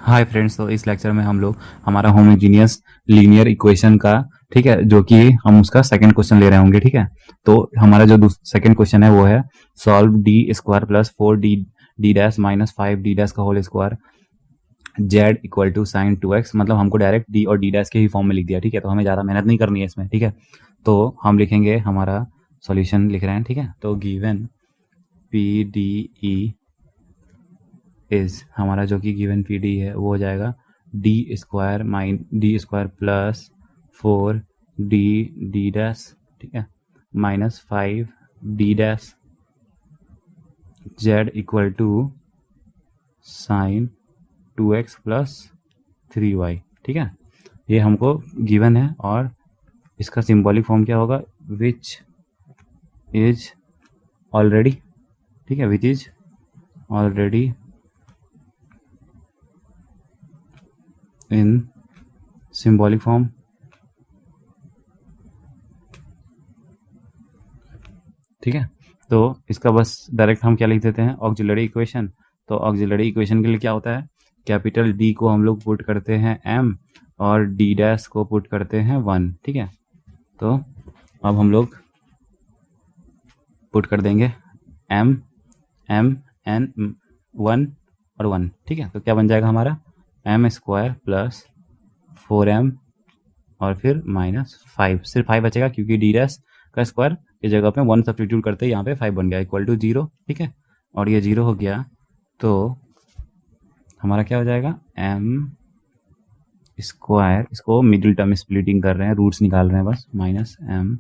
Hi friends, तो इस lecture में हम लोग हमारा होमोजीनियस लीनियर इक्वेशन का, ठीक है, जो कि हम उसका सेकंड क्वेश्चन ले रहे होंगे। ठीक है, तो हमारा जो सेकंड क्वेश्चन है वो है solve D square plus 4 D D dash minus 5 D dash का whole square Z equal to sine 2x। मतलब हमको डायरेक्ट डी और डी डैश के ही फॉर्म में लिख दिया। ठीक है, तो हमें ज़्यादा मेहनत नहीं करनी है इसमें। ठीक है, तो हम लिखेंगे, हमारा सॉल्यूशन लिख रहे हैं। ठीक है, तो given P D E is, हमारा जो कि गिवन पी डी है वो हो जाएगा D square plus 4 D dash, ठीक है, minus 5 D dash Z equal to sine 2x plus 3y। ठीक है, ये हमको गिवन है और इसका सिंबॉलिक फॉर्म क्या होगा, विच इज ऑलरेडी, ठीक है, which is already in symbolic form. ठीक है, तो इसका बस डायरेक्ट हम क्या लिख देते हैं, ऑक्सिलरी इक्वेशन। तो ऑक्सिलरी इक्वेशन के लिए क्या होता है, कैपिटल डी को हम लोग पुट करते हैं m और डी डैश को पुट करते हैं 1। ठीक है, तो अब हम लोग पुट कर देंगे m n 1 और 1। ठीक है, तो क्या बन जाएगा हमारा m स्क्वायर प्लस 4m और फिर माइनस 5, सिर्फ 5 बचेगा क्योंकि डी डैश का स्क्वायर की जगह पे 1 सब्स्टिट्यूट करते हैं, यहाँ पे 5 बन गया इक्वल टू 0। ठीक है, और ये 0 हो गया तो हमारा क्या हो जाएगा, m स्क्वायर, इसको मिडिल टर्म स्प्लिटिंग कर रहे हैं, रूट्स निकाल रहे हैं बस, माइनस m,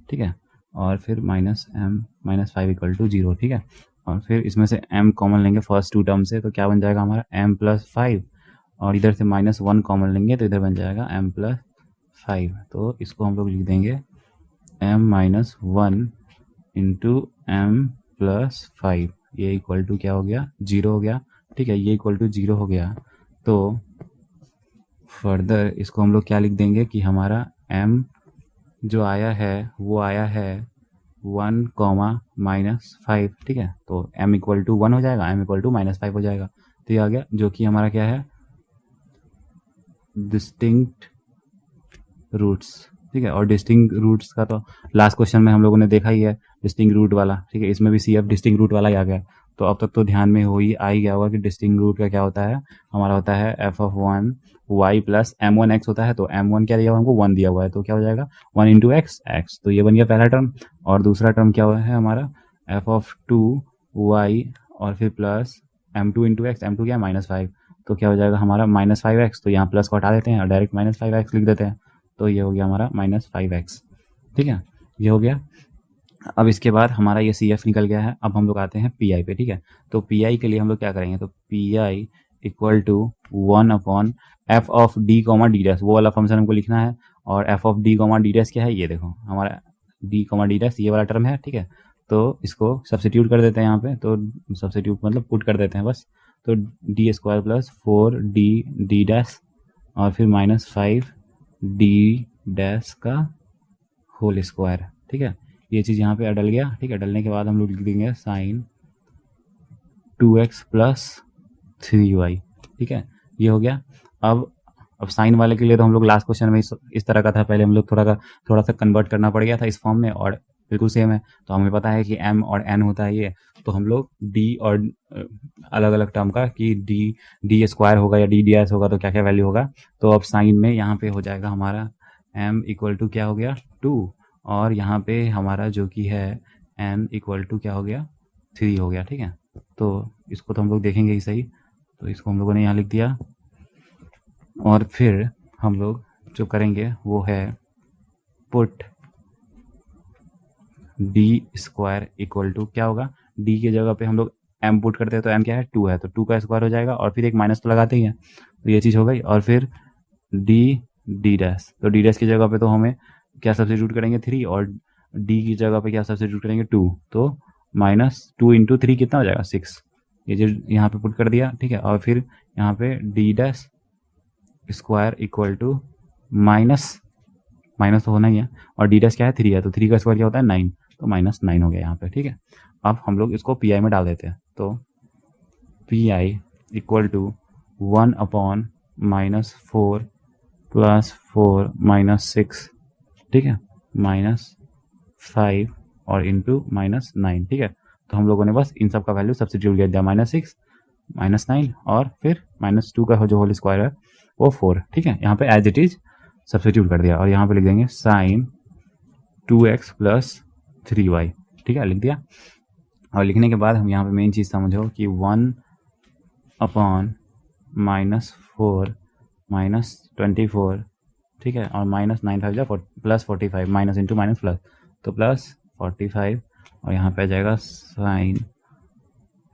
ठीक है, और फिर minus m minus 5 equal to 0। ठीक है, और फिर इसमें से m कॉमन लेंगे फर्स्ट टू टर्म से, तो क्या बन जाएगा हमारा m प्लस 5, और इधर से माइनस 1 कॉमन लेंगे तो इधर बन जाएगा m प्लस 5। तो इसको हम लोग लिख देंगे m minus 1 into m plus 5, ये इक्वल टू क्या हो गया, 0 हो गया। ठीक है, ये इक्वल टू 0 हो गया तो फर्दर इसको हम लोग क्या लिख देंगे कि हमारा m जो आया है वो आया है 1 कॉमा माइनस 5। ठीक है, तो m इक्वल टू 1 हो जाएगा, m इक्वल टू माइनस 5 हो जाएगा। तो ये आ गया, जो कि हमारा क्या है, डिस्टिंक्ट रूट्स। ठीक है, और डिस्टिंक्ट रूट्स का तो लास्ट क्वेश्चन में हम लोगों ने देखा ही है, डिस्टिंक्ट रूट वाला। ठीक है, इसमें भी सी एफ डिस्टिंक्ट रूट वाला ही आ गया। तो अब तक तो ध्यान में हो ही आ ही गया होगा कि डिस्टिंक्ट रूट का क्या होता है, हमारा होता है F of 1 Y plus m1 x होता है। तो m1 क्या दिया हुआ हमको, 1 दिया हुआ है, तो क्या हो जाएगा 1 इंटू एक्स, तो ये बन गया पहला टर्म। और दूसरा टर्म क्या हुआ है हमारा, एफ ऑफ 2 वाई और फिर plus m2 into x, m2 क्या है -5, तो क्या हो जाएगा हमारा -5x। तो यहाँ प्लस को हटा देते हैं और डायरेक्ट -5x लिख देते हैं, तो ये हो गया हमारा -5x। ठीक है, ये हो गया। अब इसके बाद हमारा ये सी एफ निकल गया है। अब हम लोग आते हैं पी आई पे। ठीक है, तो पी आई के लिए हम लोग क्या करेंगे, तो P I equal to 1 upon F of D comma D dash, वो वाला फंक्शन हमको लिखना है। और F of D comma D dash क्या है, ये देखो हमारा डी कॉमा डी डैश ये वाला टर्म है। ठीक है, तो इसको सब्स्टिट्यूट कर देते हैं यहाँ पे, तो सब्स्टिट्यूट मतलब पुट कर देते हैं बस। तो D square plus 4 D dash और फिर -5 डी डैश का होल स्क्वायर। ठीक है, ये चीज़ यहाँ पे अडल गया। ठीक है, डलने के बाद हम लोग लिख देंगे साइन 2x प्लस 3y। ठीक है, ये हो गया। अब साइन वाले के लिए तो हम लोग लास्ट क्वेश्चन में इस तरह का था, पहले हम लोग थोड़ा सा कन्वर्ट करना पड़ गया था इस फॉर्म में, और बिल्कुल सेम है। तो हमें पता है कि m और n होता है ये, तो हम लोग d और अलग अलग टर्म का कि डी स्क्वायर होगा या डी डी एस होगा तो क्या क्या वैल्यू होगा। तो अब साइन में यहाँ पे हो जाएगा हमारा m इक्वल टू क्या हो गया 2, और यहाँ पे हमारा जो कि है n इक्वल टू क्या हो गया 3 हो गया। ठीक है, तो इसको तो हम लोग देखेंगे ही सही, तो इसको हम लोगों ने यहाँ लिख दिया। और फिर हम लोग जो करेंगे वो है put D square equal to क्या होगा, डी की जगह पे हम लोग m पुट करते हैं, तो m क्या है 2 है, तो 2 का स्क्वायर हो जाएगा, और फिर एक माइनस तो लगाते ही हैं, तो ये चीज़ हो गई। और फिर डी डैश, तो डी डैश की जगह पे तो हमें क्या सब्स्टिट्यूट करेंगे 3, और डी की जगह पे क्या सब्स्टिट्यूट करेंगे 2, तो -2 इंटू 3 कितना हो जाएगा 6, ये जो यहाँ पे पुट कर दिया। ठीक है, और फिर यहाँ पे D dash square equal to minus तो होना ही है, और डी डैश क्या है 3 है, तो 3 का स्क्वायर क्या होता है 9, तो -9 हो गया यहाँ पे। ठीक है, अब हम लोग इसको पी आई में डाल देते हैं, तो पी आई इक्वल टू 1/-4 + 4 - 6, ठीक है, -5 और इंटू -9, ठीक है। तो हम लोगों ने बस इन सब का वैल्यू सब्स्टिट्यूट कर दिया, -6 -9 और फिर -2 का जो होल स्क्वायर है वो 4, ठीक है। यहाँ पे एज इट इज सब्स्टिट्यूट कर दिया और यहाँ पे लिख देंगे sin 2x + 3y, ठीक है, लिख दिया। और लिखने के बाद हम यहाँ पे मेन चीज़ समझो कि 1/-4 -24, ठीक है, और -9 5 +45 माइनस इंटू माइनस प्लस, तो +45 और यहाँ पे आ जाएगा sin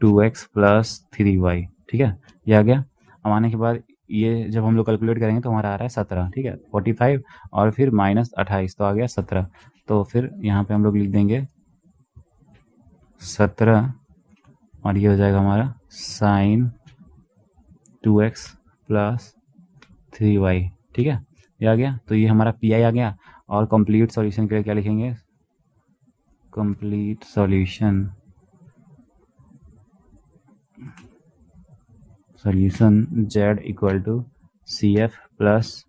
2x + 3y, ठीक है, ये आ गया। अब आने के बाद ये जब हम लोग कैलकुलेट करेंगे तो हमारा आ रहा है 17, ठीक है, 45 और फिर -28 तो आ गया 17। तो फिर यहाँ पे हम लोग लिख देंगे 17 और ये हो जाएगा हमारा sin 2x + 3y, ठीक है, ये आ गया। तो ये हमारा पी आई आ गया। और कंप्लीट सॉल्यूशन के लिए क्या लिखेंगे, complete solution z = CF +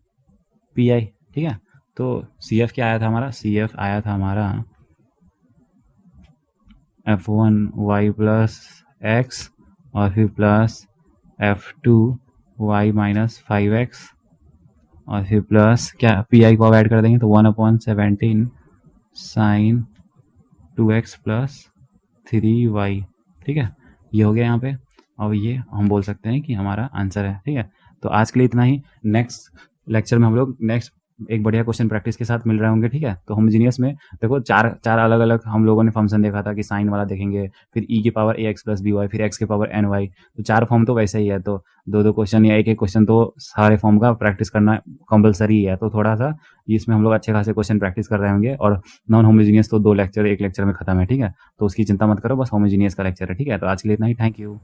PI, ठीक है। तो CF क्या आया था हमारा, CF आया था हमारा f1y + x और फिर प्लस f2y - 5x और फिर प्लस क्या PI को अब ऐड कर देंगे तो 1/17 sin 2x + 3y, ठीक है, ये हो गया यहाँ पे। अब ये हम बोल सकते हैं कि हमारा आंसर है, ठीक है। तो आज के लिए इतना ही। नेक्स्ट लेक्चर में हम लोग एक बढ़िया क्वेश्चन प्रैक्टिस के साथ मिल रहे होंगे, ठीक है। तो होमोजीनियस में देखो चार अलग अलग हम लोगों ने फंक्शन देखा था कि साइन वाला देखेंगे, फिर e⁻ax + by, फिर x⁻ny। तो 4 फॉर्म तो वैसे ही है, तो 2 क्वेश्चन या एक क्वेश्चन तो सारे फॉर्म का प्रैक्टिस करना कंपलसरी है। तो थोड़ा सा इसमें हम लोग अच्छे खासे क्वेश्चन प्रैक्टिस कर रहे होंगे। और नॉन होमोजीनियस तो 2 लेक्चर एक लेक्चर में खत्म है, ठीक है। तो उसकी चिंता मत करो, बस होमोजीनियस का लेक्चर है, ठीक है। तो आज के लिए इतना ही, थैंक यू।